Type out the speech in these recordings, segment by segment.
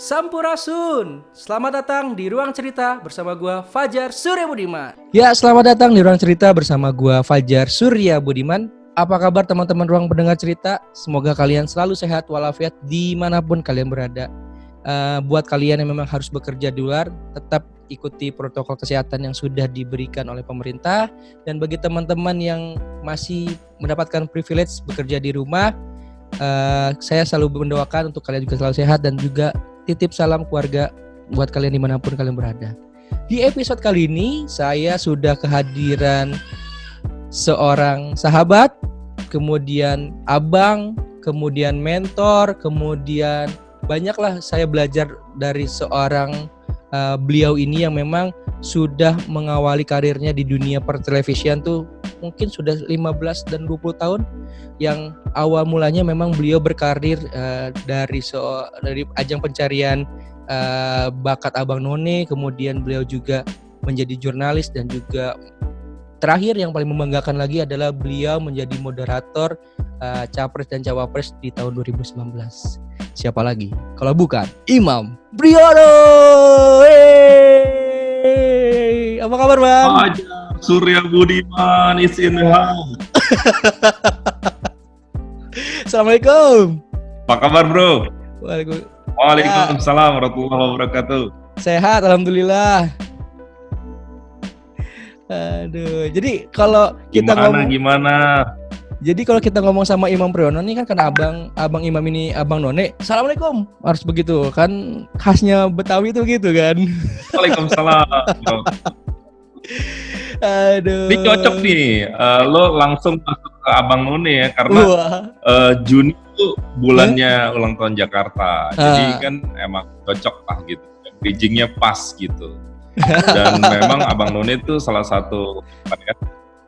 Sampurasun. Selamat datang di Ruang Cerita bersama gua Fajar Surya Budiman. Ya, selamat datang di Ruang Cerita bersama gua Fajar Surya Budiman. Apa kabar teman-teman ruang pendengar cerita? Semoga kalian selalu sehat walafiat dimanapun kalian berada. Buat kalian yang memang harus bekerja di luar, tetap ikuti protokol kesehatan yang sudah diberikan oleh pemerintah. Dan bagi teman-teman yang masih mendapatkan privilege bekerja di rumah, saya selalu mendoakan untuk kalian juga selalu sehat dan juga titip salam keluarga buat kalian dimanapun kalian berada. Di episode kali ini saya sudah kehadiran seorang sahabat, kemudian abang, kemudian mentor, kemudian banyaklah saya belajar dari seorang beliau ini yang memang sudah mengawali karirnya di dunia pertelevisian tuh mungkin sudah 15 dan 20 tahun. Yang awal mulanya memang beliau berkarir dari ajang pencarian bakat Abang None, kemudian beliau juga menjadi jurnalis dan juga terakhir yang paling membanggakan lagi adalah beliau menjadi moderator Capres dan Cawapres di tahun 2019. Siapa lagi kalau bukan Imam Priyono. Hey, apa kabar Bang? Fajar Surya Budiman is in the house. Assalamualaikum. Apa kabar bro? Waalaikumsalam warahmatullahi wabarakatuh. Sehat, alhamdulillah. Aduh, jadi kalau kita Jadi kalau kita ngomong sama Imam Priyono nih kan karena abang Imam ini Abang None, Assalamualaikum, harus begitu kan, khasnya Betawi itu gitu kan. Waalaikumsalam. Aduh. Ini cocok nih, lo langsung masuk ke Abang None ya karena Juni itu bulannya ulang tahun Jakarta, jadi kan emang cocok lah gitu, bridgingnya pas gitu. Dan memang Abang None itu salah satu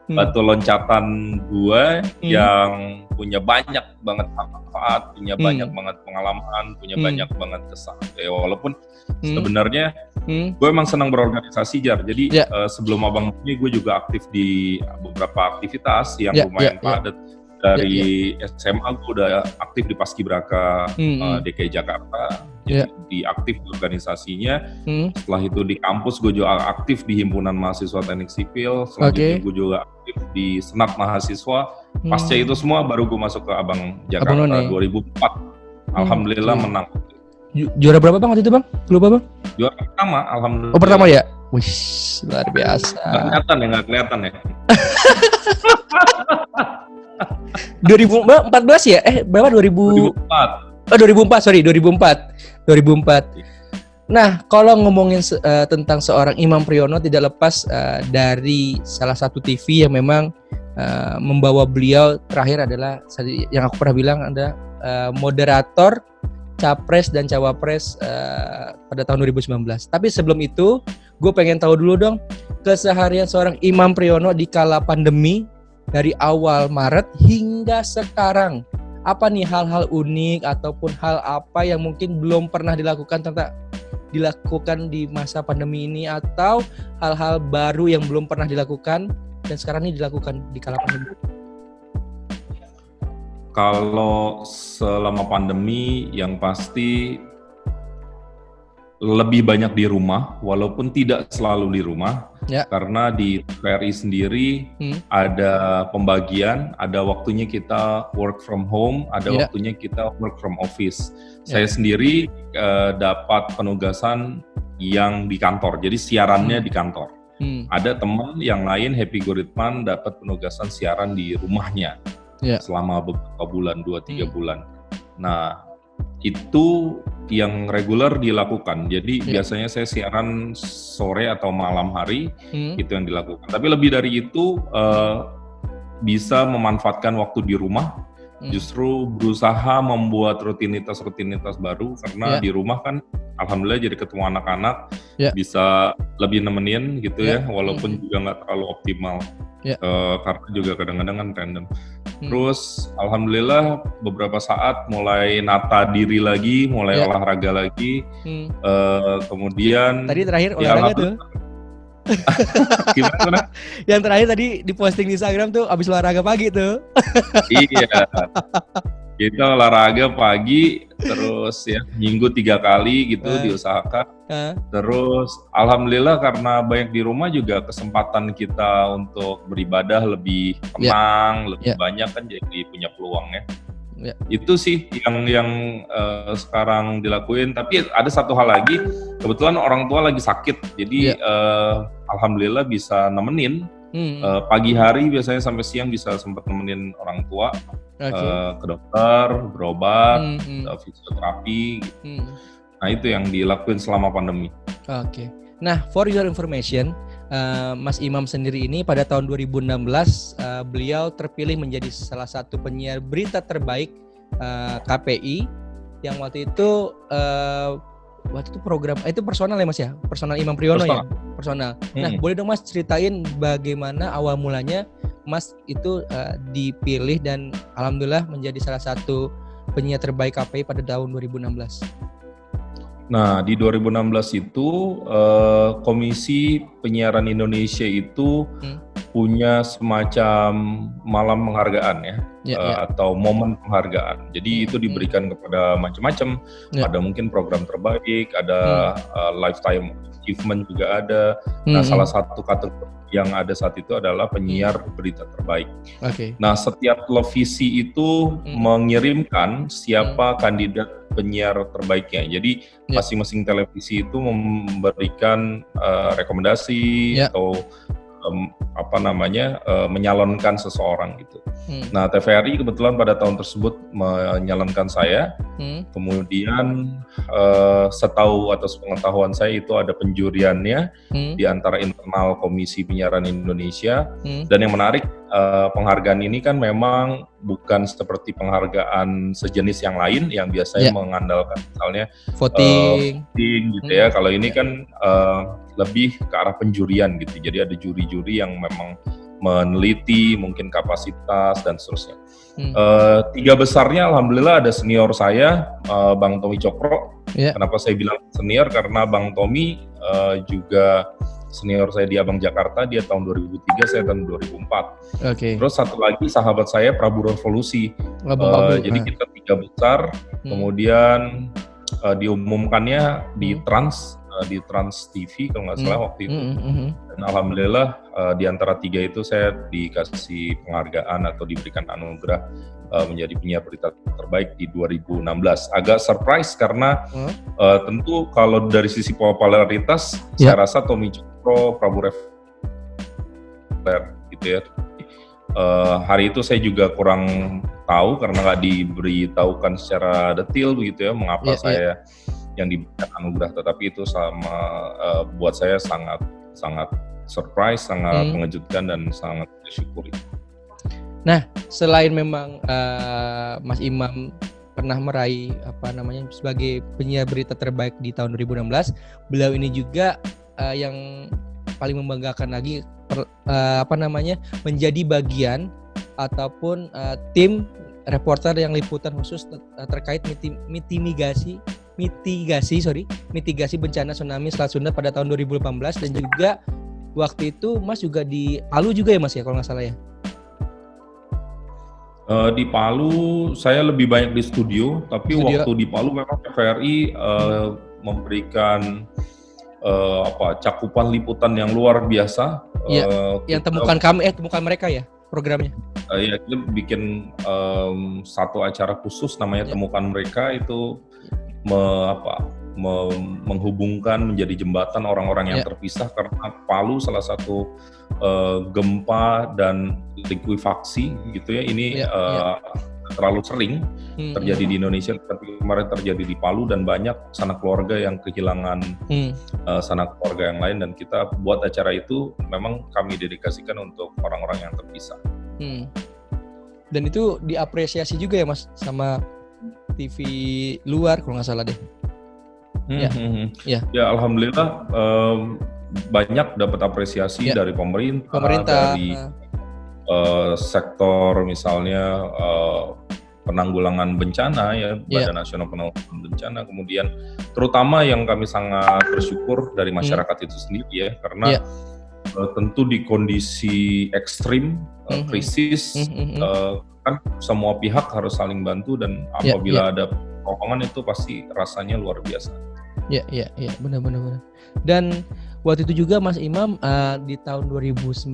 batu loncatan gue yang punya banyak banget manfaat, punya banyak banget pengalaman, punya banyak banget kesan. Walaupun sebenarnya gue emang senang berorganisasi Jar. Jadi sebelum Abang None gue juga aktif di beberapa aktivitas yang lumayan padat. Dari SMA gue udah aktif di Paskibraka DKI Jakarta, jadi di aktif di organisasinya. Setelah itu di kampus gue juga aktif di Himpunan Mahasiswa Teknik Sipil. Selanjutnya gue juga aktif di Senat Mahasiswa. Pasca itu semua baru gue masuk ke Abang Jakarta 2004. Alhamdulillah menang. Juara berapa Bang waktu itu Bang? Lupa Bang? Juara pertama, alhamdulillah. Oh pertama ya? Wih, luar biasa. Nggak kelihatan ya. 2014 ya? Berapa? 2004. Oh 2004, sorry 2004. Nah, kalau ngomongin tentang seorang Imam Priyono tidak lepas dari salah satu TV yang memang membawa beliau terakhir adalah yang aku pernah bilang ada moderator Capres dan Cawapres pada tahun 2019. Tapi sebelum itu, gue pengen tahu dulu dong keseharian seorang Imam Priyono di kala pandemi dari awal Maret hingga sekarang. Apa nih hal-hal unik ataupun hal apa yang mungkin belum pernah dilakukan di masa pandemi ini, atau hal-hal baru yang belum pernah dilakukan dan sekarang ini dilakukan di kala pandemi? Kalau selama pandemi yang pasti lebih banyak di rumah, walaupun tidak selalu di rumah, karena di TVRI sendiri ada pembagian, ada waktunya kita work from home, ada waktunya kita work from office. Saya sendiri dapat penugasan yang di kantor, jadi siarannya di kantor. Ada teman yang lain, Happy Goritman, dapat penugasan siaran di rumahnya selama beberapa bulan, 2-3 bulan. Nah, itu yang reguler dilakukan. Jadi biasanya saya siaran sore atau malam hari, itu yang dilakukan. Tapi lebih dari itu bisa memanfaatkan waktu di rumah. Justru berusaha membuat rutinitas baru karena di rumah kan alhamdulillah jadi ketemu anak-anak, bisa lebih nemenin gitu ya, walaupun juga nggak terlalu optimal. Karena juga kadang-kadang kan random. Terus alhamdulillah beberapa saat mulai nata diri lagi, mulai olahraga lagi. Kemudian tadi terakhir olahraga tuh. Gimana? Yang terakhir tadi diposting di Instagram tuh abis olahraga pagi tuh. Iya. Kita olahraga pagi, terus ya minggu 3 kali gitu diusahakan. Terus alhamdulillah karena banyak di rumah juga kesempatan kita untuk beribadah lebih tenang, lebih banyak kan, jadi punya peluang ya. Itu sih yang sekarang dilakuin. Tapi ada satu hal lagi, kebetulan orang tua lagi sakit, jadi alhamdulillah bisa nemenin. Pagi hari biasanya sampai siang bisa sempat nemenin orang tua ke dokter, berobat, fisioterapi gitu. Nah itu yang dilakuin selama pandemi. Oke. Nah, for your information, Mas Imam sendiri ini pada tahun 2016 beliau terpilih menjadi salah satu penyiar berita terbaik KPI yang waktu itu program itu personal ya Mas ya, personal Imam Priyono ya, personal. Nah, boleh dong Mas ceritain bagaimana awal mulanya Mas itu dipilih dan alhamdulillah menjadi salah satu penyiar terbaik KPI pada tahun 2016. Nah, di 2016 itu Komisi Penyiaran Indonesia itu punya semacam malam penghargaan atau momen penghargaan. Jadi itu diberikan kepada macam-macam. Ada mungkin program terbaik, ada lifetime achievement juga ada. Nah, salah satu kategori yang ada saat itu adalah penyiar berita terbaik. Nah, setiap televisi itu mengirimkan siapa kandidat penyiar terbaiknya. Jadi masing-masing televisi itu memberikan rekomendasi atau menyalonkan seseorang gitu. Nah, TVRI kebetulan pada tahun tersebut menyalonkan saya. Kemudian setahu atau sepengetahuan saya itu ada penjuriannya di antara internal Komisi Penyiaran Indonesia. Dan yang menarik, penghargaan ini kan memang bukan seperti penghargaan sejenis yang lain yang biasanya mengandalkan misalnya voting gitu ya. Kalau ini kan lebih ke arah penjurian gitu. Jadi ada juri-juri yang memang meneliti mungkin kapasitas dan seterusnya. 3 besarnya alhamdulillah ada senior saya, Bang Tommy Cokro. Kenapa saya bilang senior? Karena Bang Tommy juga senior saya di Abang Jakarta, dia tahun 2003, saya tahun 2004. Terus satu lagi sahabat saya Prabu Revolusi. Jadi kita 3 besar, kemudian diumumkannya di Trans TV kalau nggak salah waktu itu. Dan alhamdulillah di antara 3 itu saya dikasih penghargaan atau diberikan anugerah menjadi penyiar berita terbaik di 2016. Agak surprise karena tentu kalau dari sisi popularitas saya rasa Tommy Cokro, Prabu Rev gitu ya. Hari itu saya juga kurang tahu karena nggak diberitahukan secara detail begitu ya mengapa saya yang diberikan anugerah, tetapi itu buat saya sangat surprise, sangat mengejutkan dan sangat bersyukur. Nah, selain memang Mas Imam pernah meraih sebagai penyiar berita terbaik di tahun 2016, beliau ini juga yang paling membanggakan lagi menjadi bagian ataupun tim reporter yang liputan khusus terkait mitigasi bencana tsunami Selat Sunda pada tahun 2018, dan juga waktu itu Mas juga di Palu juga ya Mas ya kalau nggak salah ya? Di Palu saya lebih banyak di studio, tapi waktu di Palu memang TVRI memberikan cakupan liputan yang luar biasa. Yang temukan mereka ya programnya. Kita bikin satu acara khusus namanya Temukan Mereka, itu menghubungkan, menjadi jembatan orang-orang yang terpisah karena Palu salah satu gempa dan likuifaksi gitu ya. Ini terlalu sering terjadi di Indonesia, tapi kemarin terjadi di Palu dan banyak sanak keluarga yang kehilangan sanak keluarga yang lain, dan kita buat acara itu memang kami dedikasikan untuk orang-orang yang terpisah. Dan itu diapresiasi juga ya Mas sama TV luar kalau nggak salah deh. Ya alhamdulillah banyak dapat apresiasi dari pemerintah. Dari sektor misalnya penanggulangan bencana ya, Badan Nasional Penanggulangan Bencana, kemudian terutama yang kami sangat bersyukur dari masyarakat itu sendiri ya, karena tentu di kondisi ekstrim, krisis, kan semua pihak harus saling bantu dan apabila ada pertolongan itu pasti rasanya luar biasa. Iya, benar. Dan waktu itu juga Mas Imam di tahun 2019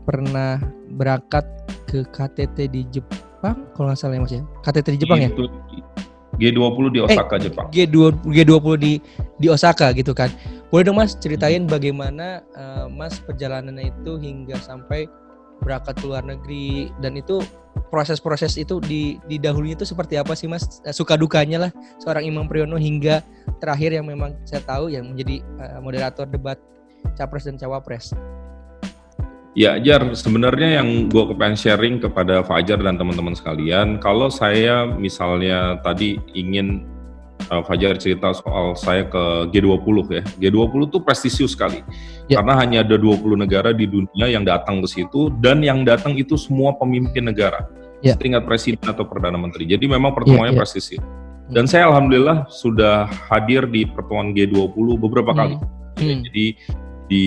pernah berangkat ke KTT di Jepang, kalau nggak salah ya Mas ya. KTT di Jepang ya? G20 di Osaka, Jepang. G20 di Osaka gitu kan. Boleh dong Mas ceritain bagaimana Mas perjalanannya itu hingga sampai berangkat ke luar negeri, dan itu proses-proses itu di dahulunya itu seperti apa sih Mas? Suka dukanya lah seorang Imam Priyono hingga terakhir yang memang saya tahu yang menjadi moderator debat Capres dan Cawapres. Ya Jar, sebenarnya yang gue kepengen sharing kepada Fajar dan teman-teman sekalian, kalau saya misalnya tadi ingin Fajar cerita soal saya ke G20 ya. G20 tuh prestisius sekali. Karena hanya ada 20 negara di dunia yang datang ke situ, dan yang datang itu semua pemimpin negara. Setingkat presiden atau perdana menteri. Jadi memang pertemuannya prestisius. Dan saya alhamdulillah sudah hadir di pertemuan G20 beberapa kali. Jadi di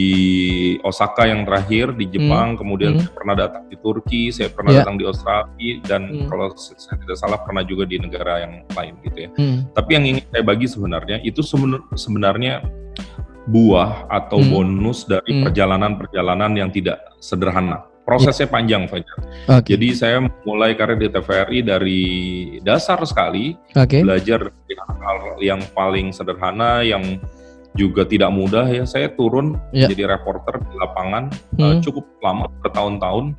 Osaka yang terakhir di Jepang, kemudian saya pernah datang di Turki, saya pernah datang di Australia, dan kalau saya tidak salah pernah juga di negara yang lain gitu ya. Tapi yang ingin saya bagi sebenarnya itu sebenarnya buah atau bonus dari perjalanan-perjalanan yang tidak sederhana. Prosesnya panjang, Fajar. Jadi saya mulai karir di TVRI dari dasar sekali, belajar dari hal yang paling sederhana, yang juga tidak mudah ya. Saya turun jadi reporter di lapangan cukup lama, bertahun-tahun,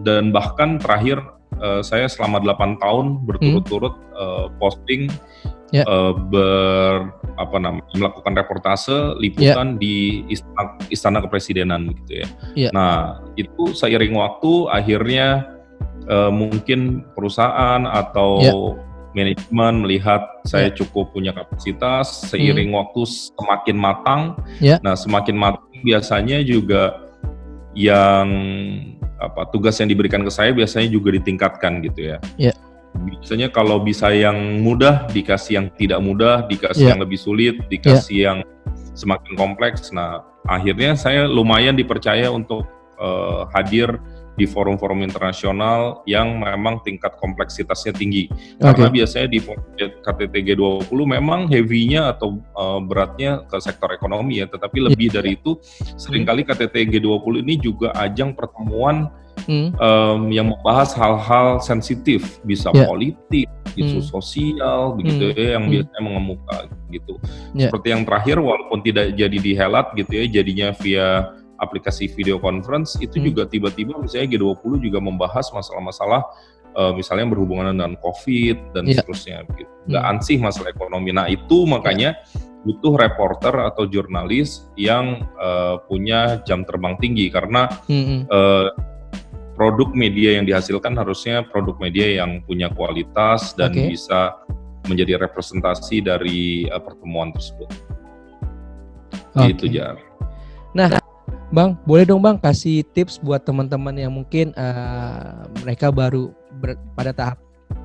dan bahkan terakhir saya selama 8 tahun berturut-turut posting melakukan reportase liputan di istana kepresidenan gitu ya. Nah itu seiring waktu akhirnya mungkin perusahaan atau manajemen melihat saya cukup punya kapasitas, seiring waktu semakin matang. Nah semakin matang biasanya juga yang tugas yang diberikan ke saya biasanya juga ditingkatkan gitu ya. Biasanya kalau bisa yang mudah dikasih yang tidak mudah, dikasih yang lebih sulit, dikasih yang semakin kompleks. Nah akhirnya saya lumayan dipercaya untuk hadir di forum-forum internasional yang memang tingkat kompleksitasnya tinggi. Karena biasanya di KTT G20 memang heavy-nya atau beratnya ke sektor ekonomi ya, tetapi lebih dari itu seringkali KTT G20 ini juga ajang pertemuan yang membahas hal-hal sensitif, bisa politik, isu sosial, begitu ya, yang biasanya mengemuka gitu. Seperti yang terakhir, walaupun tidak jadi dihelat gitu ya, jadinya via aplikasi video conference, itu juga tiba-tiba misalnya G20 juga membahas masalah-masalah misalnya yang berhubungan dengan COVID dan seterusnya gitu. Nggak ansih masalah ekonomi. Nah itu makanya butuh reporter atau jurnalis yang punya jam terbang tinggi, karena produk media yang dihasilkan harusnya produk media yang punya kualitas dan bisa menjadi representasi dari pertemuan tersebut. Gitu Jar. Nah Bang, boleh dong Bang kasih tips buat teman-teman yang mungkin mereka baru pada tahap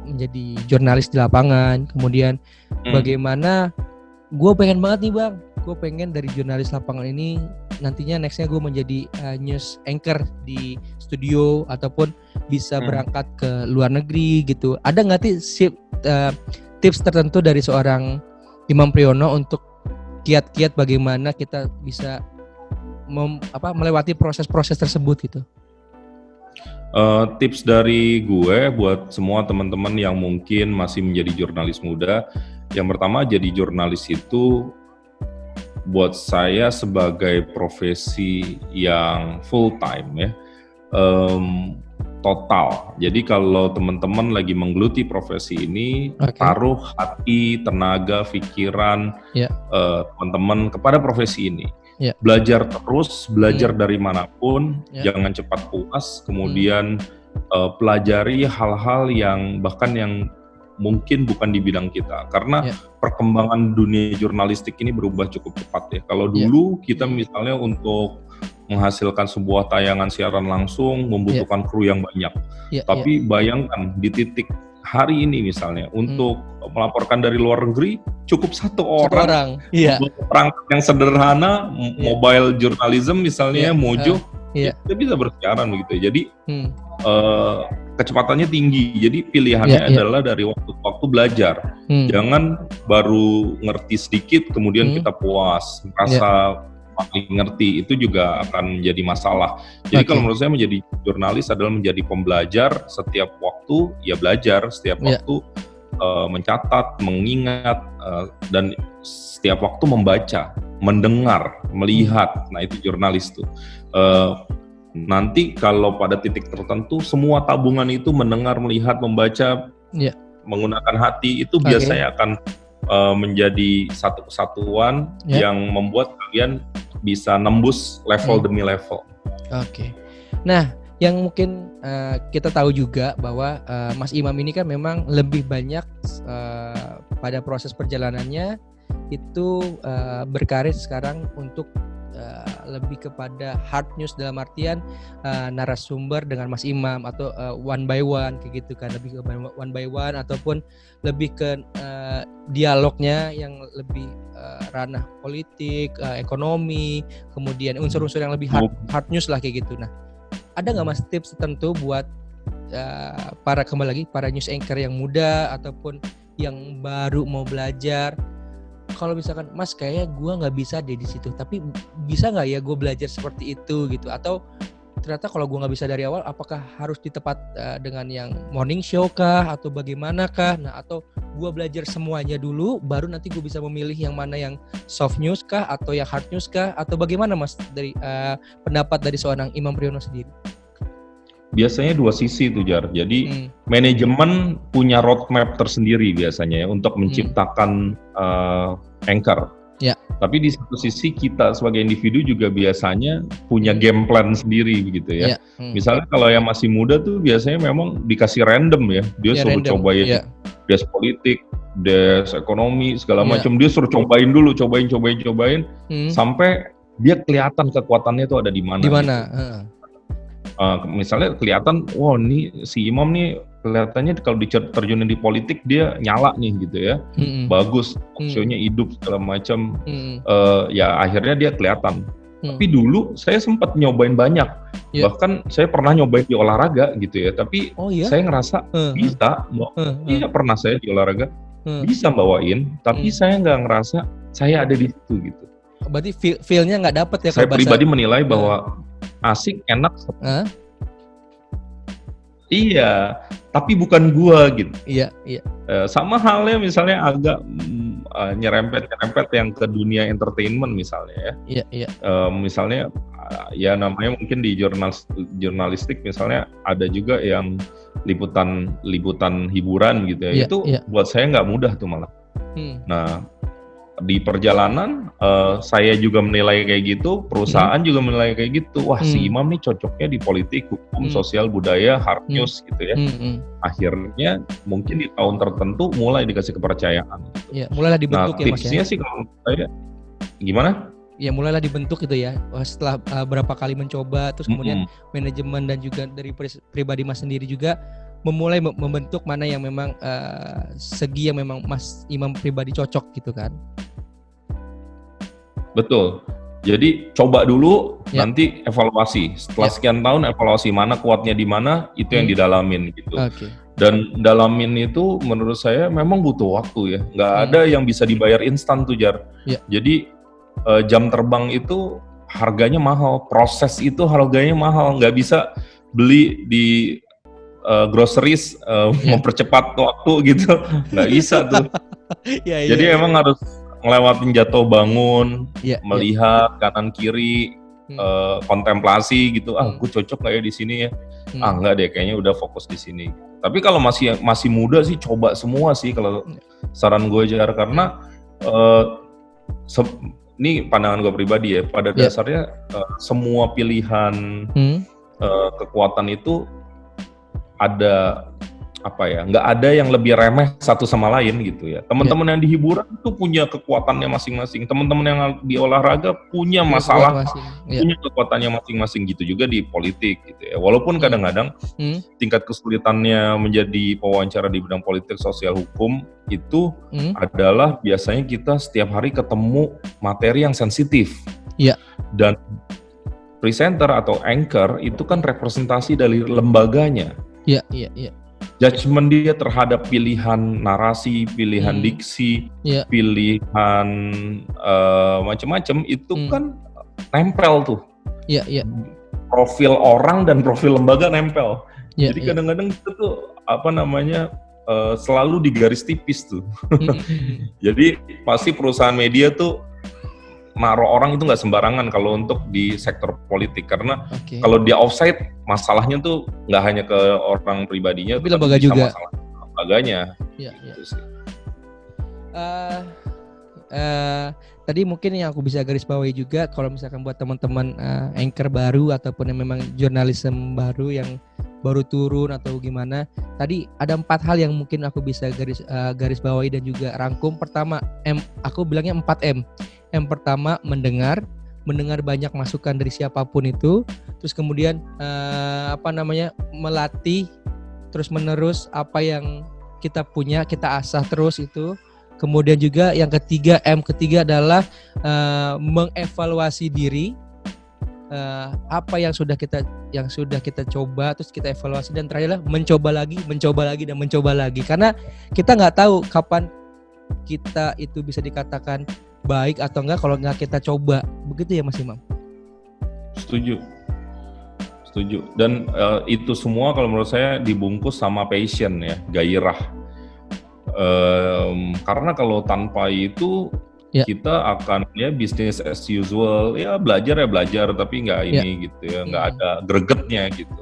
menjadi jurnalis di lapangan, kemudian bagaimana, gue pengen banget nih Bang, gue pengen dari jurnalis lapangan ini nantinya nextnya gue menjadi news anchor di studio ataupun bisa berangkat ke luar negeri gitu. Ada nggak tips tertentu dari seorang Imam Priyono untuk kiat-kiat bagaimana kita bisa melewati proses-proses tersebut gitu? Tips dari gue buat semua teman-teman yang mungkin masih menjadi jurnalis muda, yang pertama, jadi jurnalis itu buat saya sebagai profesi yang full time ya, total. Jadi kalau teman-teman lagi menggeluti profesi ini, taruh hati, tenaga, pikiran teman-teman kepada profesi ini. Belajar terus, belajar dari manapun, jangan cepat puas, kemudian pelajari hal-hal yang bahkan yang mungkin bukan di bidang kita, karena perkembangan dunia jurnalistik ini berubah cukup cepat ya. Kalau dulu kita misalnya untuk menghasilkan sebuah tayangan siaran langsung membutuhkan kru yang banyak, tapi bayangkan di titik hari ini misalnya untuk melaporkan dari luar negeri cukup satu orang. Iya. Perangkat yang sederhana, mobile journalism misalnya, Mojo, dia bisa bersiaran begitu. Jadi kecepatannya tinggi. Jadi pilihannya adalah dari waktu ke waktu belajar. Jangan baru ngerti sedikit kemudian kita puas, merasa paling ngerti, itu juga akan menjadi masalah. Jadi kalau menurut saya menjadi jurnalis adalah menjadi pembelajar, setiap waktu ya belajar, setiap waktu mencatat, mengingat, dan setiap waktu membaca, mendengar, melihat. Nah itu jurnalis tuh. Nanti kalau pada titik tertentu semua tabungan itu mendengar, melihat, membaca, menggunakan hati, itu biasanya akan menjadi satu kesatuan yang membuat kalian bisa nembus level demi level. Oke. Nah, yang mungkin kita tahu juga bahwa Mas Imam ini kan memang lebih banyak pada proses perjalanannya itu berkarir sekarang untuk lebih kepada hard news, dalam artian narasumber dengan Mas Imam atau one by one kayak gitu kan, lebih ke one by one ataupun lebih ke dialognya yang lebih ranah politik, ekonomi, kemudian unsur-unsur yang lebih hard news lah kayak gitu. Nah, ada nggak Mas tips tertentu buat para news anchor yang muda ataupun yang baru mau belajar? Kalau misalkan Mas kayaknya gue nggak bisa deh di situ, tapi bisa nggak ya gue belajar seperti itu gitu? Atau ternyata kalau gue nggak bisa dari awal, apakah harus di tempat dengan yang morning show kah atau bagaimanakah? Nah, atau gue belajar semuanya dulu, baru nanti gue bisa memilih yang mana yang soft news kah atau yang hard news kah? Atau bagaimana Mas dari pendapat dari seorang Imam Priyono sendiri? Biasanya dua sisi tuh Jar. Jadi manajemen punya roadmap tersendiri biasanya ya untuk menciptakan anchor. Ya. Tapi di satu sisi kita sebagai individu juga biasanya punya game plan sendiri begitu ya. Misalnya kalau yang masih muda tuh biasanya memang dikasih random ya. Dia suruh cobain desk politik, desk ekonomi segala macam. Dia suruh cobain dulu, cobain sampai dia kelihatan kekuatannya itu ada di mana. Di mana? Gitu. Misalnya kelihatan, wah nih si Imam nih kelihatannya kalau diterjunin di politik dia nyala nih gitu ya, bagus, show-nya hidup segala macam, ya akhirnya dia kelihatan. Tapi dulu saya sempat nyobain banyak, bahkan saya pernah nyobain di olahraga gitu ya, tapi saya ngerasa bisa, iya pernah saya di olahraga bisa bawain, tapi saya nggak ngerasa saya ada di situ gitu. Berarti feel-nya nggak dapet ya? Saya pribadi menilai bahwa asik, enak. Iya, tapi bukan gua gitu. Iya. Sama halnya misalnya agak nyerempet yang ke dunia entertainment misalnya ya. Iya. Misalnya ya namanya mungkin di jurnalistik misalnya ada juga yang liputan hiburan gitu ya. Itu buat saya nggak mudah tuh malah. Nah, di perjalanan saya juga menilai kayak gitu, perusahaan juga menilai kayak gitu. Wah, si Imam nih cocoknya di politik, hukum, sosial, budaya, hard news gitu ya. Akhirnya mungkin di tahun tertentu mulai dikasih kepercayaan. Gitu. Ya, mulailah dibentuk ya Mas ya. Tipsnya sih kalau saya gimana? Ya mulailah dibentuk gitu ya. Setelah berapa kali mencoba, terus kemudian manajemen dan juga dari pribadi Mas sendiri juga memulai membentuk mana yang memang segi yang memang Mas Imam pribadi cocok gitu kan. Betul. Jadi coba dulu, nanti evaluasi. Setelah sekian tahun evaluasi mana kuatnya di mana, itu yang didalamin gitu. Dan dalamin itu menurut saya memang butuh waktu ya. Nggak ada yang bisa dibayar instan tuh Jar. Jadi jam terbang itu harganya mahal, proses itu harganya mahal. Nggak bisa beli di groceries mempercepat waktu gitu, nggak bisa tuh. Jadi emang harus ngelewatin jatuh bangun, melihat kanan kiri, kontemplasi gitu. Gue cocok nggak ya di sini ya? Nggak deh, kayaknya udah fokus di sini. Tapi kalau masih muda sih coba semua sih kalau saran gue Jar, karena ini pandangan gue pribadi ya. Pada dasarnya semua pilihan kekuatan itu ada nggak ada yang lebih remeh satu sama lain gitu ya. Teman-teman yang di hiburan itu punya kekuatannya masing-masing. Teman-teman yang di olahraga punya masalah, punya kekuatannya masing-masing gitu juga di politik gitu ya. Walaupun kadang-kadang tingkat kesulitannya menjadi pewawancara di bidang politik, sosial, hukum itu adalah biasanya kita setiap hari ketemu materi yang sensitif. Dan presenter atau anchor itu kan representasi dari lembaganya. Judgment dia terhadap pilihan narasi, pilihan diksi, pilihan macam-macam itu kan nempel tuh. Profil orang dan profil lembaga nempel. Jadi kadang-kadang itu tuh selalu di garis tipis tuh. Jadi pasti perusahaan media tuh naruh orang itu nggak sembarangan kalau untuk di sektor politik, karena kalau dia offside masalahnya tuh nggak hanya ke orang pribadinya, tapi lembaga juga. Masalah lembaganya. Gitu sih. Tadi mungkin yang aku bisa garis bawahi juga, kalau misalkan buat teman-teman anchor baru ataupun yang memang jurnalisme baru yang baru turun atau gimana, tadi ada 4 hal yang mungkin aku bisa garis bawahi dan juga rangkum. Pertama, aku bilangnya 4M. Yang pertama, mendengar banyak masukan dari siapapun itu. Terus kemudian melatih terus menerus apa yang kita punya, kita asah terus itu. Kemudian juga yang ketiga, M ketiga adalah mengevaluasi diri. Apa yang sudah kita coba, terus kita evaluasi, dan terakhir adalah mencoba lagi, karena kita nggak tahu kapan kita itu bisa dikatakan baik atau enggak kalau nggak kita coba. Begitu ya Mas Imam? Setuju. Dan itu semua kalau menurut saya dibungkus sama passion ya, gairah. Karena kalau tanpa itu kita akan business as usual, belajar tapi nggak ini gitu ya, nggak ada gregetnya gitu.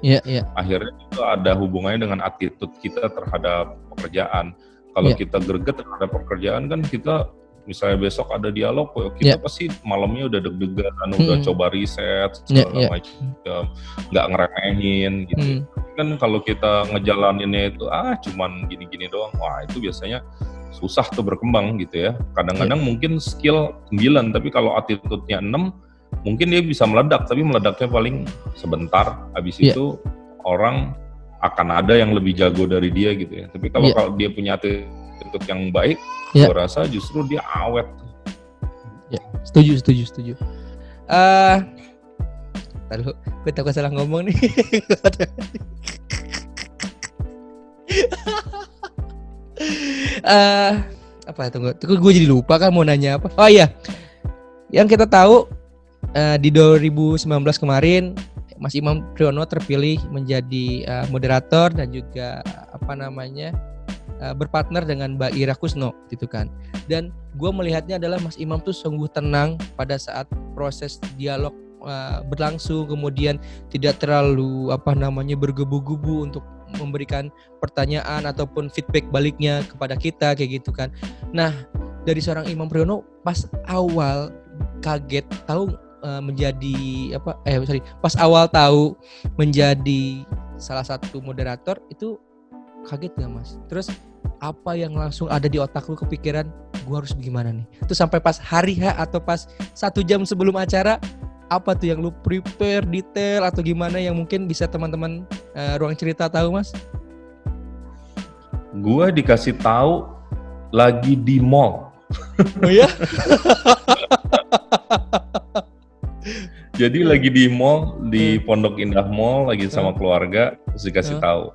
Akhirnya itu ada hubungannya dengan attitude kita terhadap pekerjaan. Kalau kita greget terhadap pekerjaan kan kita, misalnya besok ada dialog, kita pasti malamnya udah deg-degan, udah coba riset segala macam, nggak ngeremehin gitu. Kan kalau kita ngejalaninnya itu cuman gini-gini doang, itu biasanya susah tuh berkembang gitu ya. Kadang-kadang mungkin skill 9, tapi kalau attitude-nya 6, mungkin dia bisa meledak, tapi meledaknya paling sebentar. Habis itu orang akan ada yang lebih jago dari dia gitu ya. Tapi kalau dia punya attitude yang baik, gue rasa justru dia awet. Setuju. Lalu gue takut salah ngomong nih. Tunggu, gue jadi lupa kan mau nanya apa. Oh iya, yang kita tahu di 2019 kemarin Mas Imam Priyono terpilih menjadi moderator dan juga berpartner dengan Mbak Ira Kusno gitu kan. Dan gue melihatnya adalah Mas Imam tuh sungguh tenang pada saat proses dialog berlangsung, kemudian tidak terlalu bergebu-gebu untuk memberikan pertanyaan ataupun feedback baliknya kepada kita kayak gitu kan. Nah, dari seorang Imam Priyono pas awal kaget tahu pas awal tahu menjadi salah satu moderator itu kaget gak Mas? Terus apa yang langsung ada di otak lu kepikiran, gua harus gimana nih? Terus sampai pas hari H atau pas 1 jam sebelum acara, apa tuh yang lu prepare detail atau gimana yang mungkin bisa teman-teman ruang cerita tahu Mas? Gua dikasih tahu lagi di mall. Oh ya? Jadi lagi di mall, di Pondok Indah Mall, lagi sama keluarga, terus dikasih tahu.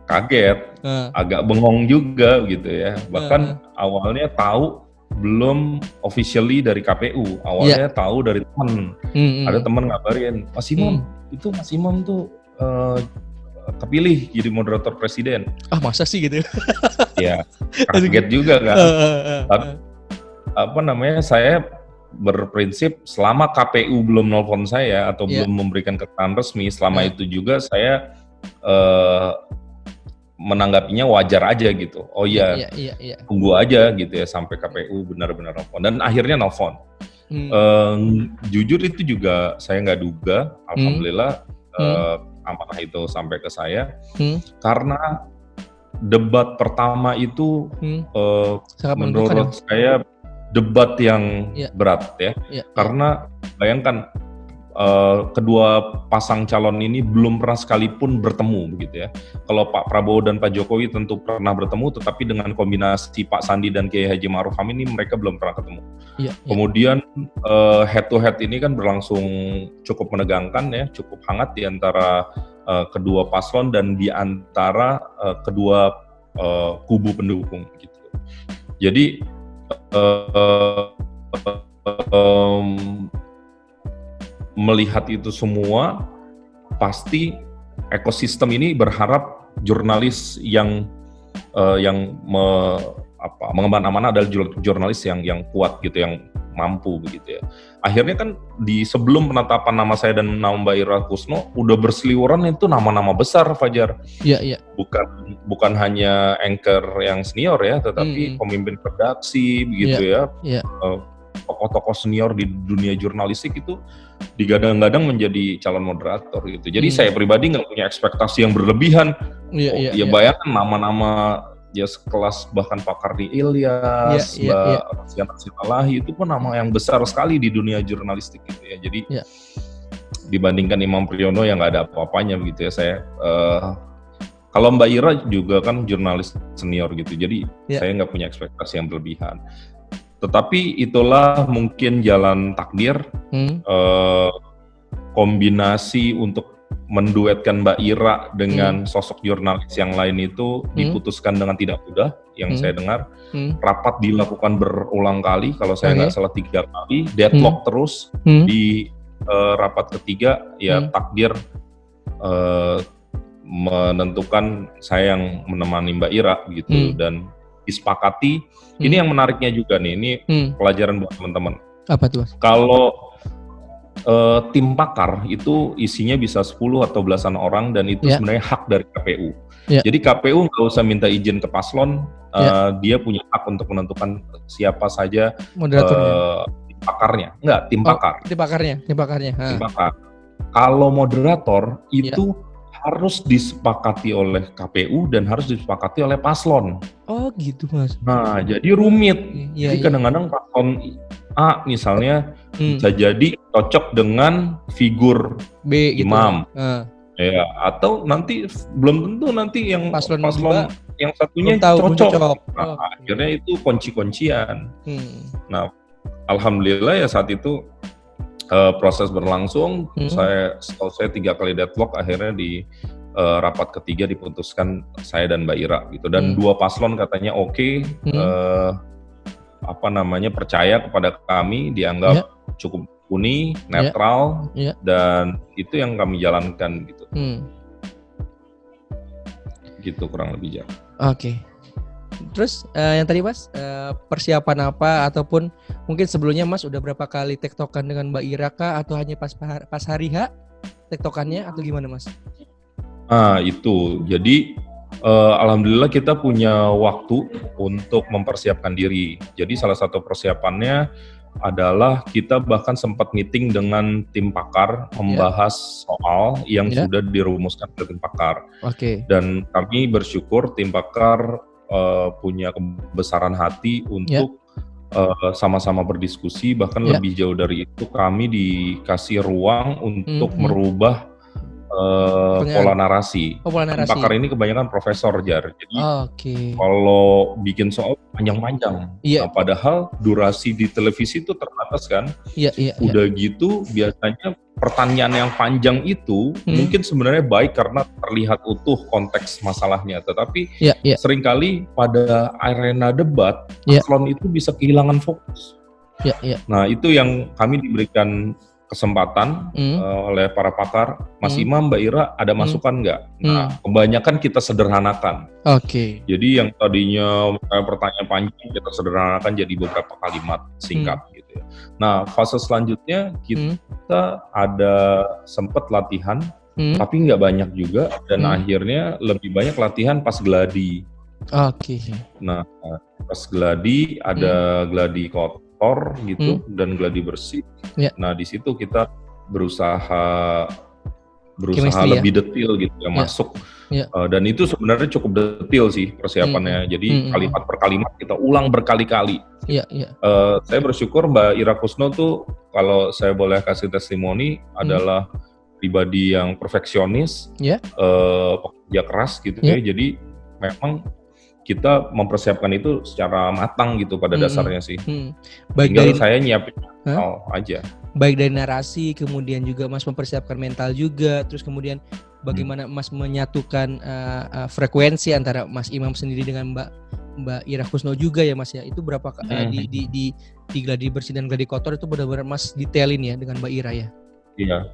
Kaget, agak bengong juga gitu ya. Bahkan awalnya tahu belum officially dari KPU, awalnya tahu dari teman. Ada teman ngabarin, Mas Imam, itu Mas Imam tuh kepilih jadi moderator presiden. Masa sih gitu? Ya, kaget juga kan. Saya berprinsip selama KPU belum nelpon saya atau belum memberikan keterangan resmi, selama itu juga saya menanggapinya wajar aja gitu. Oh iya, tunggu aja gitu ya sampai KPU benar-benar nelpon. Dan akhirnya nelpon. Jujur itu juga saya nggak duga. Alhamdulillah amanah itu sampai ke saya. Karena debat pertama itu menurut saya debat yang berat ya. Karena bayangkan kedua pasang calon ini belum pernah sekalipun bertemu begitu ya. Kalau Pak Prabowo dan Pak Jokowi tentu pernah bertemu, tetapi dengan kombinasi Pak Sandi dan Kiai Haji Ma'ruf Amin ini mereka belum pernah ketemu. Kemudian head to head ini kan berlangsung cukup menegangkan ya, cukup hangat di antara kedua paslon dan di antara kedua kubu pendukung gitu. Jadi melihat itu semua, pasti ekosistem ini berharap jurnalis yang mengemban amanah adalah jurnalis yang kuat gitu, yang mampu begitu ya. Akhirnya kan di sebelum penetapan nama saya dan nama Mbak Ira Kusno udah berseliweran itu nama-nama besar, Fajar. Iya. Bukan hanya anchor yang senior ya, tetapi pemimpin redaksi begitu ya. Tokoh-tokoh senior di dunia jurnalistik itu digadang-gadang menjadi calon moderator gitu. Jadi saya pribadi nggak punya ekspektasi yang berlebihan. Bayangkan nama-nama ya sekelas bahkan Pak Karni Ilyas, Mbak Rosyana Sitalahi itu pun nama yang besar sekali di dunia jurnalistik gitu ya. Jadi dibandingkan Imam Priyono yang nggak ada apa-apanya begitu ya. Saya kalau Mbak Ira juga kan jurnalis senior gitu. Jadi saya nggak punya ekspektasi yang berlebihan. Tetapi itulah mungkin jalan takdir, kombinasi untuk menduetkan Mbak Ira dengan sosok jurnalis yang lain itu diputuskan dengan tidak mudah, yang saya dengar. Rapat dilakukan berulang kali, kalau saya nggak salah 3 kali, deadlock terus. Di rapat ketiga, ya takdir menentukan saya yang menemani Mbak Ira gitu, dan disepakati. Ini yang menariknya juga nih, ini pelajaran buat teman-teman. Apa tuh? Kalau tim pakar itu isinya bisa 10 atau belasan orang dan itu sebenarnya hak dari KPU. Jadi KPU nggak usah minta izin ke paslon, dia punya hak untuk menentukan siapa saja tim pakarnya. Enggak, tim pakar. Tim pakarnya. Tim pakar. Kalau moderator itu harus disepakati oleh KPU dan harus disepakati oleh paslon. Oh gitu Mas. Nah jadi rumit. Jadi kadang-kadang paslon A misalnya bisa jadi cocok dengan figur B gitu. Imam. Ya, atau nanti belum tentu nanti yang paslon yang satunya cocok. Nah, akhirnya itu kunci-kuncian. Nah, alhamdulillah ya saat itu proses berlangsung. Saya 3 kali deadlock, akhirnya di rapat ketiga diputuskan saya dan Mbak Ira gitu. Dan 2 paslon katanya percaya kepada kami, dianggap cukup murni, netral, dan itu yang kami jalankan gitu. Gitu kurang lebih jauh. Oke. Terus yang tadi Mas, persiapan apa ataupun mungkin sebelumnya Mas udah berapa kali tektokan dengan Mbak Ira kah, atau hanya pas hari H tektokannya atau gimana Mas? Itu. Jadi alhamdulillah kita punya waktu untuk mempersiapkan diri. Jadi salah satu persiapannya adalah kita bahkan sempat meeting dengan tim pakar membahas soal yang sudah dirumuskan oleh tim pakar. Dan kami bersyukur tim pakar punya kebesaran hati untuk sama-sama berdiskusi, bahkan lebih jauh dari itu kami dikasih ruang untuk merubah pola narasi. Pakar ini kebanyakan profesor, Jar. Jadi kalau bikin soal panjang-panjang. Nah, padahal durasi di televisi itu terbatas kan. Udah gitu biasanya pertanyaan yang panjang itu mungkin sebenarnya baik karena terlihat utuh konteks masalahnya. Tetapi seringkali pada arena debat, paslon itu bisa kehilangan fokus. Nah itu yang kami diberikan kesempatan oleh para pakar. Mas Imam, Mbak Ira, ada masukan nggak? Nah, kebanyakan kita sederhanakan. Jadi yang tadinya pertanyaan panjang kita sederhanakan jadi beberapa kalimat singkat gitu ya. Nah, fase selanjutnya kita ada sempat latihan, tapi nggak banyak juga, dan akhirnya lebih banyak latihan pas gladi. Nah, pas gladi ada gladi kotor gitu dan gladi bersih. Nah di situ kita berusaha lebih detail gitu ya, masuk Dan itu sebenarnya cukup detail sih persiapannya. Jadi kalimat per kalimat kita ulang berkali-kali. Saya bersyukur Mbak Ira Kusno tuh, kalau saya boleh kasih testimoni, adalah pribadi yang perfeksionis, pekerja keras gitu ya. Jadi memang kita mempersiapkan itu secara matang gitu pada dasarnya sih. Baik tinggal dari saya nyiapin aja. Baik dari narasi, kemudian juga Mas mempersiapkan mental juga, terus kemudian bagaimana Mas menyatukan frekuensi antara Mas Imam sendiri dengan Mbak Ira Kusno juga ya Mas ya. Itu berapa di gladi bersih dan gladi kotor itu benar-benar Mas detailin ya dengan Mbak Ira ya? Iya.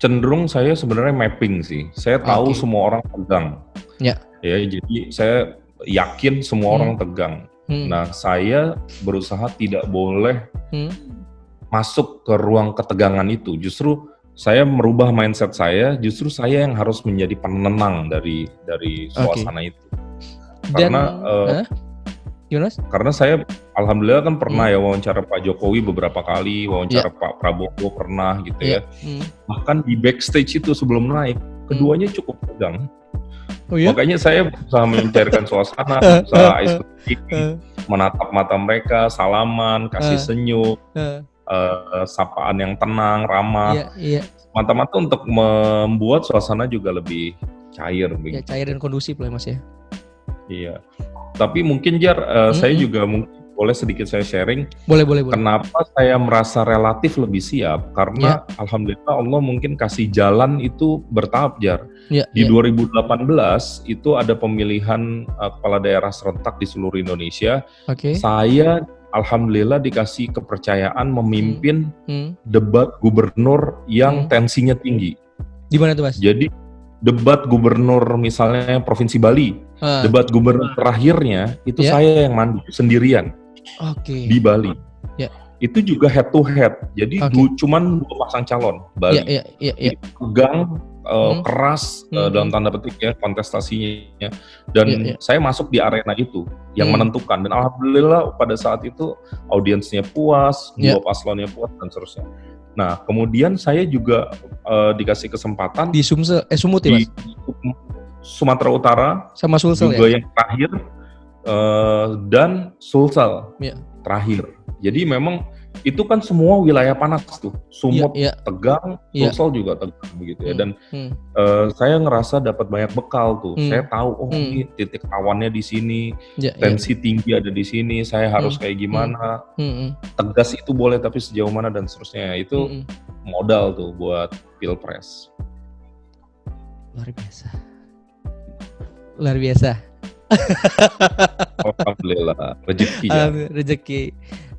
Cenderung saya sebenarnya mapping sih. Saya tahu semua orang tegang. Ya, jadi saya yakin semua orang tegang. Nah, saya berusaha tidak boleh masuk ke ruang ketegangan itu. Justru saya merubah mindset saya. Justru saya yang harus menjadi penenang dari suasana itu. Karena saya alhamdulillah kan pernah ya wawancara Pak Jokowi beberapa kali, wawancara Pak Prabowo pernah gitu ya. Bahkan di backstage itu sebelum naik, keduanya cukup tegang. Makanya saya berusaha mencairkan suasana, berusaha ice cream, menatap mata mereka, salaman, kasih senyum, sapaan yang tenang, ramah, mata-mata untuk membuat suasana juga lebih cair. Ya, cair dan kondusif lah Mas ya. Iya, tapi mungkin Jar, saya juga mungkin boleh sedikit saya sharing. Boleh. Kenapa saya merasa relatif lebih siap? Karena alhamdulillah Allah mungkin kasih jalan itu bertahap Jar. Di 2018 itu ada pemilihan kepala daerah serentak di seluruh Indonesia. Saya alhamdulillah dikasih kepercayaan memimpin debat gubernur yang tensinya tinggi. Di mana tuh Mas? Jadi debat gubernur misalnya Provinsi Bali, debat gubernur terakhirnya itu saya yang mandu sendirian di Bali. Itu juga head to head, jadi cuman 2 pasang calon Bali. Tegang, keras dalam tanda petik ya kontestasinya. Dan saya masuk di arena itu yang menentukan. Dan alhamdulillah pada saat itu audiensnya puas, 2 paslonnya puas dan seterusnya. Nah, kemudian saya juga dikasih kesempatan di Sumut ya, Mas? Sumatera Utara sama Sulsel juga yang terakhir dan Sulsel terakhir. Jadi memang itu kan semua wilayah panas tuh, Sumut tegang, Sulsel juga tegang begitu ya. Dan saya ngerasa dapat banyak bekal tuh. Saya tahu ini titik rawannya di sini, tensi tinggi ada di sini. Saya harus kayak gimana? Tegas itu boleh, tapi sejauh mana dan seterusnya. Itu modal tuh buat Pilpres. Luar biasa. Alhamdulillah,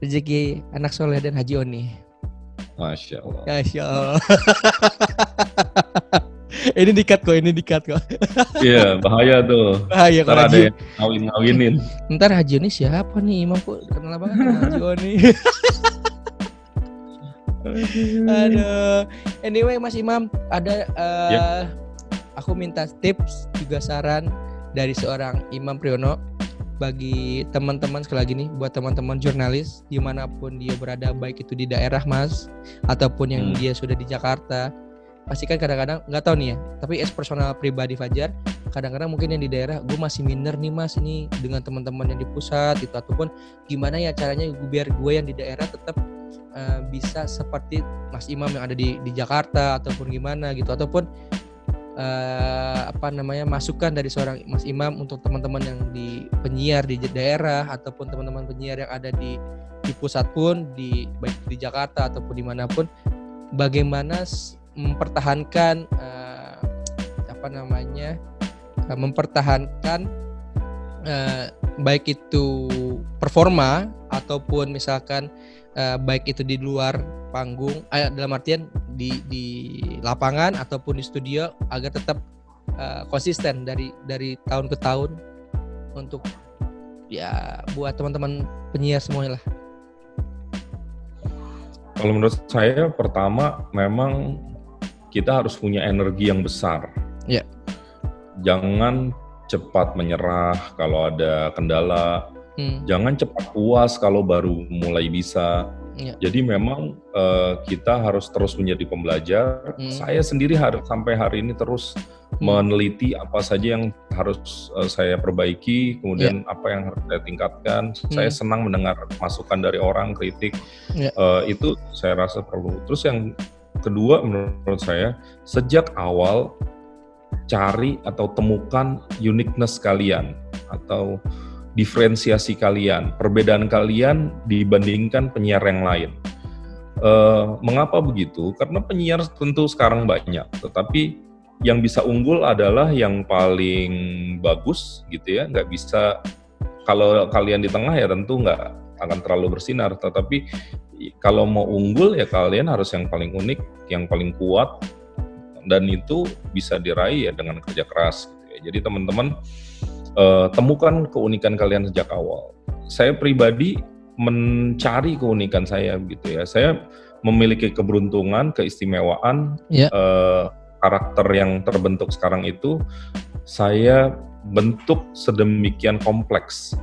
rezeki anak soleh dan Haji Oni. Masya Allah. Ini dikat kok. Iya, bahaya tuh. Ntar ada yang ngawin-ngawinin. Ntar Haji Oni siapa nih? Imam kok kenal banget Haji Oni. Aduh. Anyway Mas Imam, ada aku minta tips juga saran dari seorang Imam Priyono bagi teman-teman, sekali lagi nih buat teman-teman jurnalis dimanapun dia berada, baik itu di daerah Mas ataupun yang dia sudah di Jakarta. Pasti kan kadang-kadang nggak tahu nih ya, tapi as personal pribadi Fajar, kadang-kadang mungkin yang di daerah gue masih minder nih Mas ini dengan teman-teman yang di pusat itu, ataupun gimana ya caranya biar gue yang di daerah tetap bisa seperti Mas Imam yang ada di Jakarta, ataupun gimana gitu, ataupun masukan dari seorang Mas Imam untuk teman-teman yang di penyiar di daerah ataupun teman-teman penyiar yang ada di pusat pun, baik di Jakarta ataupun dimanapun, bagaimana mempertahankan baik itu performa ataupun misalkan baik itu di luar panggung, dalam artian di lapangan ataupun di studio, agar tetap konsisten dari tahun ke tahun untuk ya buat teman-teman penyiar semuanya lah. Kalau menurut saya pertama memang kita harus punya energi yang besar. Ya. Jangan cepat menyerah kalau ada kendala. Jangan cepat puas kalau baru mulai bisa. Ya. Jadi memang kita harus terus menjadi pembelajar. Saya sendiri sampai hari ini terus meneliti apa saja yang harus saya perbaiki, kemudian apa yang harus saya tingkatkan. Saya senang mendengar masukan dari orang, kritik, itu saya rasa perlu. Terus yang kedua menurut saya, sejak awal cari atau temukan uniqueness kalian atau diferensiasi kalian, perbedaan kalian dibandingkan penyiar yang lain. Mengapa begitu? Karena penyiar tentu sekarang banyak, tetapi yang bisa unggul adalah yang paling bagus gitu ya. Nggak bisa, kalau kalian di tengah ya tentu nggak akan terlalu bersinar, tetapi kalau mau unggul ya kalian harus yang paling unik, yang paling kuat, dan itu bisa diraih ya dengan kerja keras gitu ya. Jadi teman-teman temukan keunikan kalian sejak awal. Saya pribadi mencari keunikan saya gitu ya. Saya memiliki keberuntungan, keistimewaan, karakter yang terbentuk sekarang itu saya bentuk sedemikian kompleks.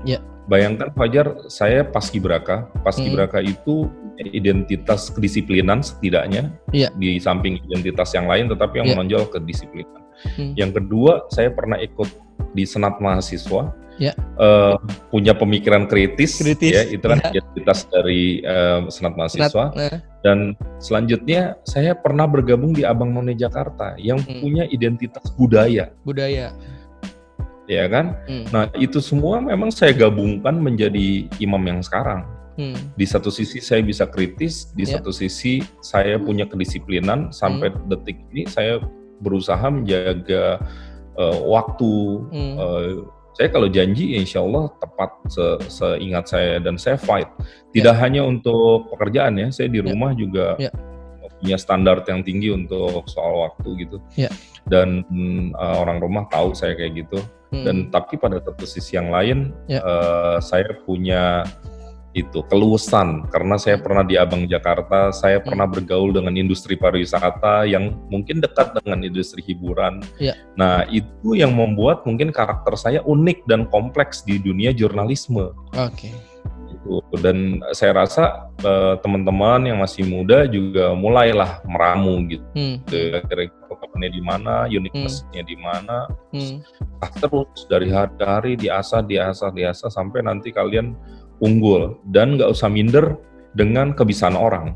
Bayangkan Fajar, saya paskibraka. Paskibraka itu identitas kedisiplinan setidaknya, di samping identitas yang lain, tetapi yang menonjol kedisiplinan. Yang kedua, saya pernah ikut di Senat Mahasiswa, punya pemikiran kritis. Ya, itu kan identitas dari Senat Mahasiswa. Dan selanjutnya saya pernah bergabung di Abang None Jakarta yang punya identitas budaya. Ya kan? Nah, itu semua memang saya gabungkan menjadi imam yang sekarang. Di satu sisi saya bisa kritis, di satu sisi saya punya kedisiplinan. Sampai detik ini saya berusaha menjaga waktu. Saya kalau janji insya Allah tepat seingat saya, dan saya fight. Tidak hanya untuk pekerjaan ya, saya di rumah juga punya standar yang tinggi untuk soal waktu gitu. Dan orang rumah tahu saya kayak gitu. Dan tapi pada satu sisi yang lain, saya punya itu keluasan karena saya pernah di Abang Jakarta, saya pernah bergaul dengan industri pariwisata yang mungkin dekat dengan industri hiburan. Nah, itu yang membuat mungkin karakter saya unik dan kompleks di dunia jurnalisme. Gitu. Dan saya rasa teman-teman yang masih muda juga mulailah meramu gitu. Kira-kira keunikannya di mana, uniqueness-nya di mana. Terus dari hari ke hari diasah sampai nanti kalian unggul, dan nggak usah minder dengan kebiasaan orang.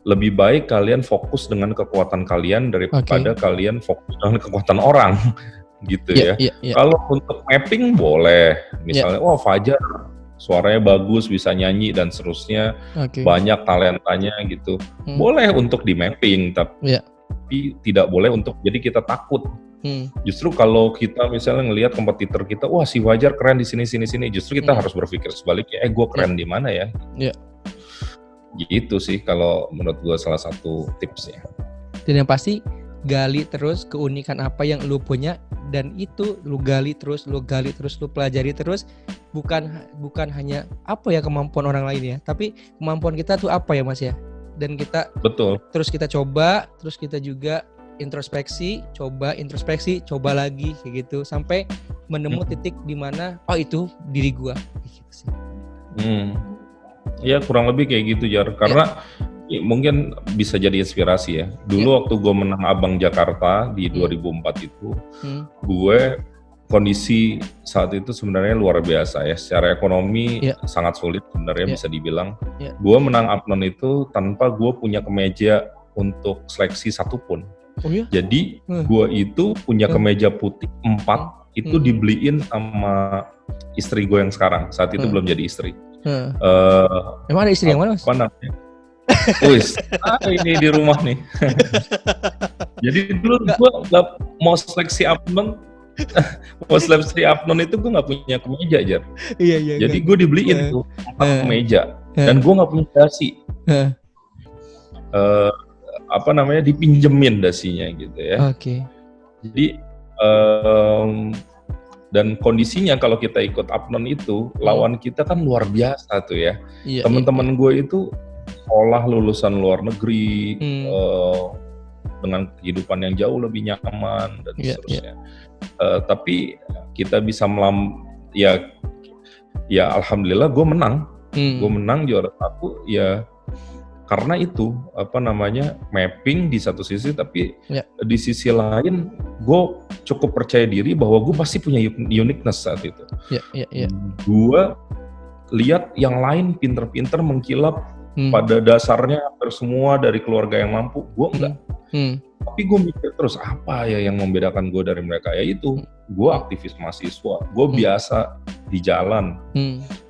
Lebih baik kalian fokus dengan kekuatan kalian daripada kalian fokus dengan kekuatan orang, gitu ya. Kalau untuk mapping boleh, misalnya, Fajar suaranya bagus, bisa nyanyi dan seterusnya, banyak talentanya gitu. Boleh untuk di mapping, tapi tidak boleh untuk jadi kita takut. Justru kalau kita misalnya ngelihat kompetitor kita, wah si Fajar keren di sini, justru kita harus berpikir sebaliknya, gue keren di mana ya? Gitu sih kalau menurut gue salah satu tipsnya. Dan yang pasti gali terus keunikan apa yang lu punya, dan itu lu gali terus, lu pelajari terus, bukan hanya apa ya kemampuan orang lain ya, tapi kemampuan kita tuh apa ya Mas ya? Dan kita terus kita coba, terus kita juga introspeksi, coba lagi kayak gitu sampai menemu titik di mana itu diri gua gitu sih. Ya kurang lebih kayak gitu Jar, karena mungkin bisa jadi inspirasi ya. Dulu waktu gue menang Abang Jakarta di 2004 itu, gue kondisi saat itu sebenarnya luar biasa ya. Secara ekonomi sangat sulit sebenarnya bisa dibilang. Gue menang Apnon itu tanpa gue punya kemeja untuk seleksi satupun. Jadi gue itu punya kemeja putih 4 itu dibeliin sama istri gue yang sekarang. Saat itu belum jadi istri. Emang ada istri yang mana Mas? Apa namanya? Ini di rumah nih. Jadi dulu gue gak mau seleksi Apnon. Mau seleksi Apnon itu gue gak punya kemeja aja. Jadi gue dibeliin tuh 4 kemeja. Dan gue gak punya dasi. Dipinjemin dasinya gitu ya. Jadi dan kondisinya kalau kita ikut Apnon itu lawan kita kan luar biasa tuh ya. Teman-teman gue itu sekolah lulusan luar negeri, dengan kehidupan yang jauh lebih nyaman dan seterusnya. Tapi kita bisa ya alhamdulillah gue menang. Gue menang juara 1 ya. karena itu mapping di satu sisi, tapi di sisi lain gue cukup percaya diri bahwa gue pasti punya uniqueness saat itu. Gue lihat yang lain pinter-pinter mengkilap pada dasarnya hampir semua dari keluarga yang mampu, gue enggak. Tapi gue mikir terus apa ya yang membedakan gue dari mereka, yaitu gue aktivis mahasiswa, gue biasa di jalan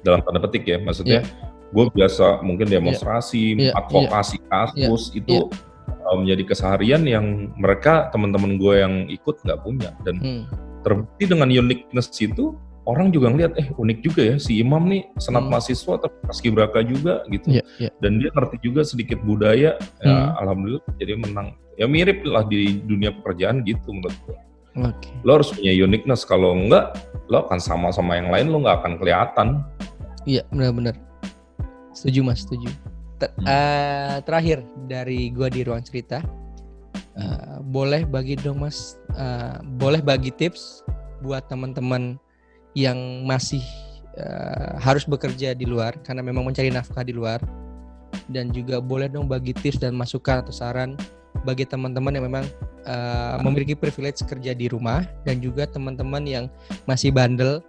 dalam tanda petik ya, maksudnya gue biasa mungkin demonstrasi, advokasi kasus itu menjadi keseharian yang mereka teman-teman gue yang ikut nggak punya, dan terbukti dengan uniqueness itu orang juga ngeliat unik juga ya si Imam nih senat mahasiswa tapi paskibraka juga gitu, dan dia ngerti juga sedikit budaya, ya alhamdulillah jadi menang. Ya mirip lah di dunia pekerjaan gitu menurut gue. Lo harus punya uniqueness, kalau enggak lo akan sama-sama yang lain, lo nggak akan kelihatan. Iya benar-benar. Setuju Mas, setuju. Terakhir dari gua di ruang cerita, boleh bagi dong Mas, boleh bagi tips buat teman-teman yang masih harus bekerja di luar karena memang mencari nafkah di luar, dan juga boleh dong bagi tips dan masukan atau saran bagi teman-teman yang memang memiliki privilege kerja di rumah, dan juga teman-teman yang masih bandel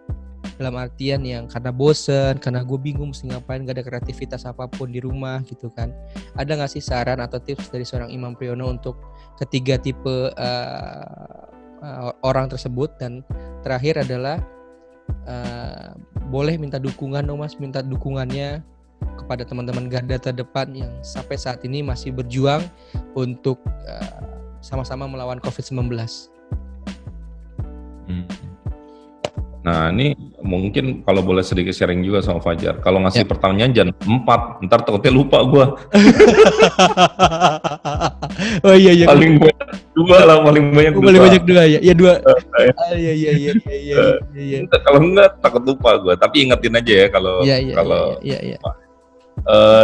dalam artian yang karena bosen, karena gue bingung mesti ngapain, gak ada kreativitas apapun di rumah gitu kan. Ada gak sih saran atau tips dari seorang Imam Priyono untuk ketiga tipe orang tersebut? Dan terakhir adalah boleh minta dukungan dong Mas, minta dukungannya kepada teman-teman garda terdepan yang sampai saat ini masih berjuang untuk sama-sama melawan COVID-19. Nah ini mungkin kalau boleh sedikit sharing juga sama Fajar. Kalau ngasih pertanyaan jangan 4, ntar takutnya lupa gue. Oh iya. Paling banyak 2 lah, paling banyak 2. Paling banyak 2 ya. Ya 2. Iya. Kalau enggak takut lupa gue. Tapi ingetin aja ya kalau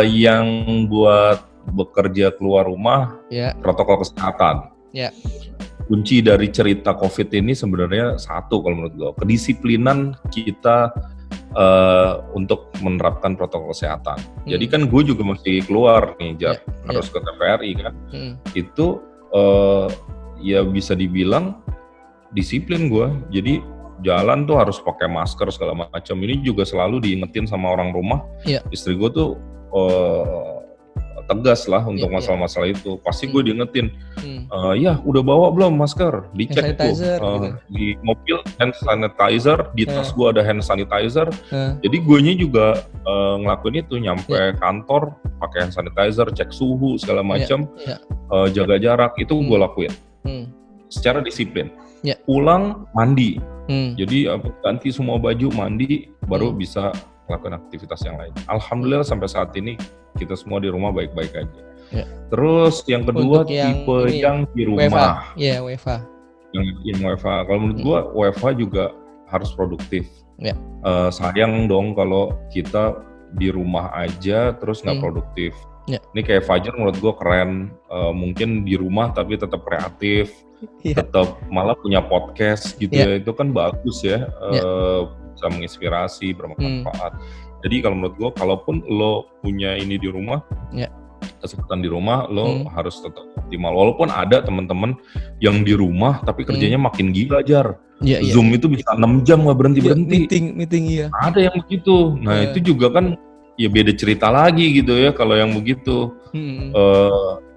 yang buat bekerja keluar rumah, protokol kesehatan. Kunci dari cerita COVID ini sebenarnya satu kalau menurut gue, kedisiplinan kita untuk menerapkan protokol kesehatan. Jadi kan gue juga mesti keluar nih, harus ke TVRI kan. Itu ya bisa dibilang disiplin gue. Jadi jalan tuh harus pakai masker segala macam. Ini juga selalu diingetin sama orang rumah. Istri gue tuh tegas lah untuk masalah-masalah itu. Pasti gue diingetin, ya udah bawa belum masker, dicek tuh di mobil hand sanitizer, di tas gue ada hand sanitizer. Jadi guenya juga ngelakuin itu, nyampe kantor pakai hand sanitizer, cek suhu segala macam, jaga jarak, itu gue lakuin secara disiplin. Pulang mandi, jadi ganti semua baju, mandi, baru bisa melakukan aktivitas yang lain. Alhamdulillah sampai saat ini kita semua di rumah baik-baik aja. Terus yang kedua tipe yang di rumah. WFH. Yang WFH. Kalau menurut gua WFH juga harus produktif. Sayang dong kalau kita di rumah aja terus nggak produktif. Ini kayak Fajar menurut gua keren. Mungkin di rumah tapi tetap kreatif, tetap malah punya podcast gitu ya. Itu kan bagus ya. Bisa menginspirasi, bermanfaat. Jadi kalau menurut gue, kalaupun lo punya ini di rumah, kesempatan di rumah, lo harus tetap optimal. Walaupun ada teman-teman yang di rumah tapi kerjanya makin gila, Jar. Zoom itu bisa 6 jam nggak berhenti-berhenti. Meeting. Ada yang begitu. Nah itu juga kan ya beda cerita lagi gitu ya kalau yang begitu.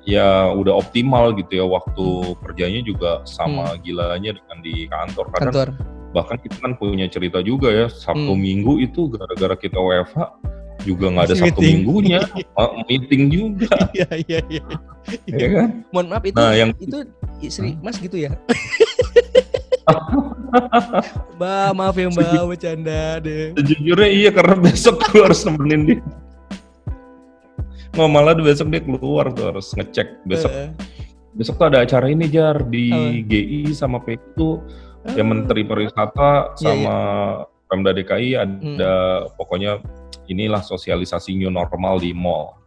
Ya udah optimal gitu ya, waktu kerjanya juga sama gilanya dengan di kantor. Kadang bahkan kita kan punya cerita juga ya, Sabtu Minggu itu gara-gara kita WFH juga nggak ada Sabtu Minggunya, meeting juga. Iya. Ya kan? Mohon maaf itu istri Mas gitu ya? Mbak, maaf ya Mbak, bercanda deh. Sejujurnya iya, karena besok gue harus nemenin dia. Malah besok dia keluar tuh harus ngecek. Besok tuh ada acara ini, Jar, di GI sama PU. Ya Menteri Pariwisata sama Pemda DKI ada pokoknya inilah sosialisasi new normal di mall.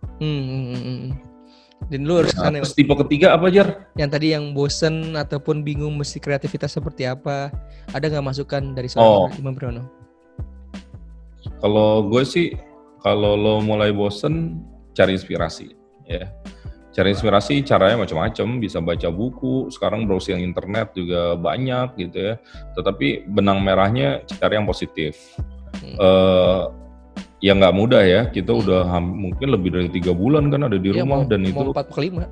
Dan lu harus kesana. Terus tipe ketiga apa, Jar? Yang tadi yang bosen ataupun bingung mesti kreativitas seperti apa, ada nggak masukan dari seorang Imam Priyono? Kalau gue sih, kalau lo mulai bosen, cari inspirasi. ya. Cari inspirasi caranya macam-macam, bisa baca buku, sekarang browsing internet juga banyak gitu ya. Tetapi benang merahnya cari yang positif. Ya nggak mudah ya, kita udah mungkin lebih dari 3 bulan kan ada di rumah dan itu 4-5.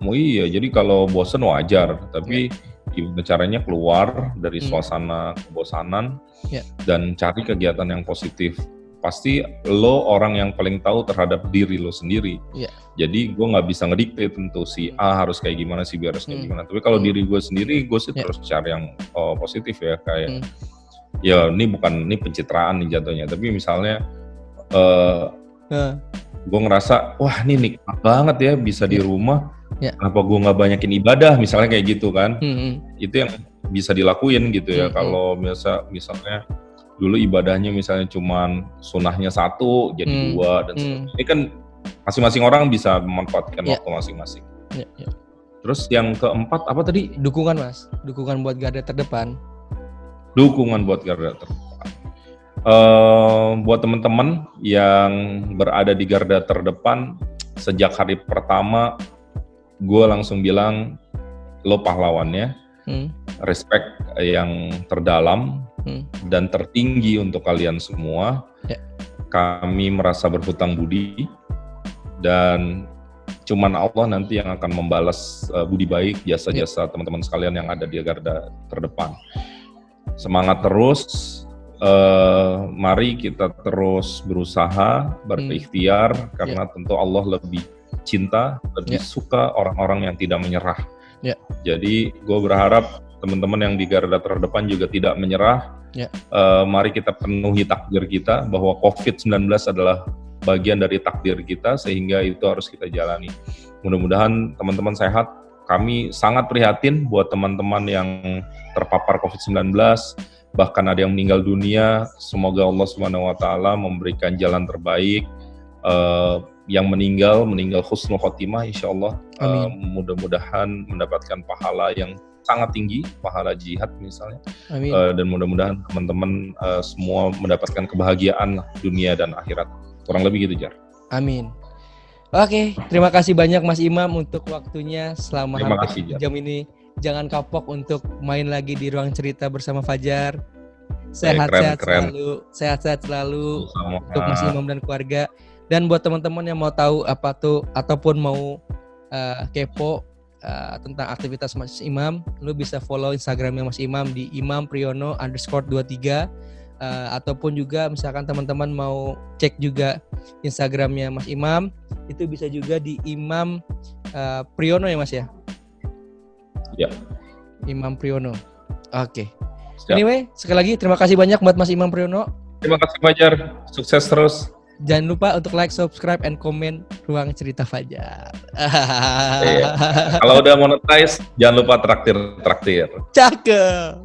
Oh iya, jadi kalau bosen wajar, tapi gimana caranya keluar dari suasana kebosanan dan cari kegiatan yang positif. Pasti lo orang yang paling tahu terhadap diri lo sendiri. Jadi gue nggak bisa ngedikte tentu si A harus kayak gimana, si B harus kayak gimana. Tapi kalau diri gue sendiri, gue sih terus cari yang positif ya, kayak ya ini pencitraan nih jatuhnya. Tapi misalnya gue ngerasa wah ini nikmat banget ya bisa di rumah. Kenapa gue nggak banyakin ibadah misalnya kayak gitu kan? Itu yang bisa dilakuin gitu ya. Kalau misalnya dulu ibadahnya misalnya cuman sunahnya 1 jadi 2 dan sebagainya. Ini kan masing-masing orang bisa memanfaatkan waktu masing-masing. Terus yang keempat apa tadi? Dukungan Mas, dukungan buat garda terdepan. Dukungan buat garda terdepan. Buat teman-teman yang berada di garda terdepan, sejak hari pertama gue langsung bilang lo pahlawannya, respect yang terdalam dan tertinggi untuk kalian semua. Kami merasa berhutang budi dan cuman Allah nanti yang akan membalas budi baik jasa-jasa teman-teman sekalian yang ada di garda terdepan. Semangat terus, mari kita terus berusaha, berikhtiar karena tentu Allah lebih cinta, lebih suka orang-orang yang tidak menyerah. Jadi gue berharap teman-teman yang di garda terdepan juga tidak menyerah. Mari kita penuhi takdir kita bahwa COVID-19 adalah bagian dari takdir kita sehingga itu harus kita jalani. Mudah-mudahan teman-teman sehat. Kami sangat prihatin buat teman-teman yang terpapar COVID-19, bahkan ada yang meninggal dunia. Semoga Allah SWT memberikan jalan terbaik. Yang meninggal husnul khotimah insyaallah. Mudah-mudahan mendapatkan pahala yang sangat tinggi, pahala jihad misalnya. Dan mudah-mudahan teman-teman semua mendapatkan kebahagiaan dunia dan akhirat. Kurang lebih gitu, Jar. Amin. Oke, terima kasih banyak Mas Imam untuk waktunya selama hampir jam ini. Jangan kapok untuk main lagi di Ruang Cerita bersama Fajar. Sehat-sehat selalu untuk Mas Imam dan keluarga. Dan buat teman-teman yang mau tahu apa tuh ataupun mau kepo tentang aktivitas Mas Imam, lu bisa follow Instagramnya Mas Imam di imampriyono_23 ataupun juga misalkan teman-teman mau cek juga Instagramnya Mas Imam, itu bisa juga di Imam Priyono ya Mas ya? Ya. Imam Priyono. Oke. Anyway, sekali lagi terima kasih banyak buat Mas Imam Priyono. Terima kasih Fajar, sukses terus. Jangan lupa untuk like, subscribe, and komen Ruang Cerita Fajar. Kalau udah monetize, jangan lupa traktir. Cakep.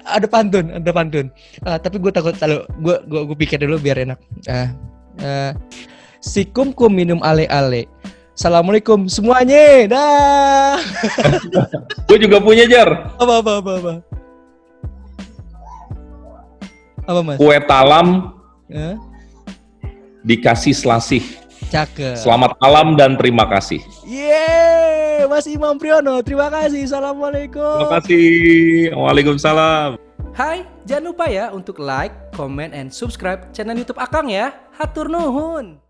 Ada pantun. Tapi gue takut kalau gue pikir dulu biar enak. Sikum minum ale-ale. Assalamualaikum semuanya. Dah. Gue juga punya, Jar. Apa Mas? Kue talam dikasih selasih. Cakep. Selamat malam dan terima kasih. Yeay, Mas Imam Priyono, terima kasih. Assalamualaikum. Terima kasih. Waalaikumsalam. Hai, jangan lupa ya untuk like, comment, and subscribe channel YouTube Akang ya. Hatur nuhun.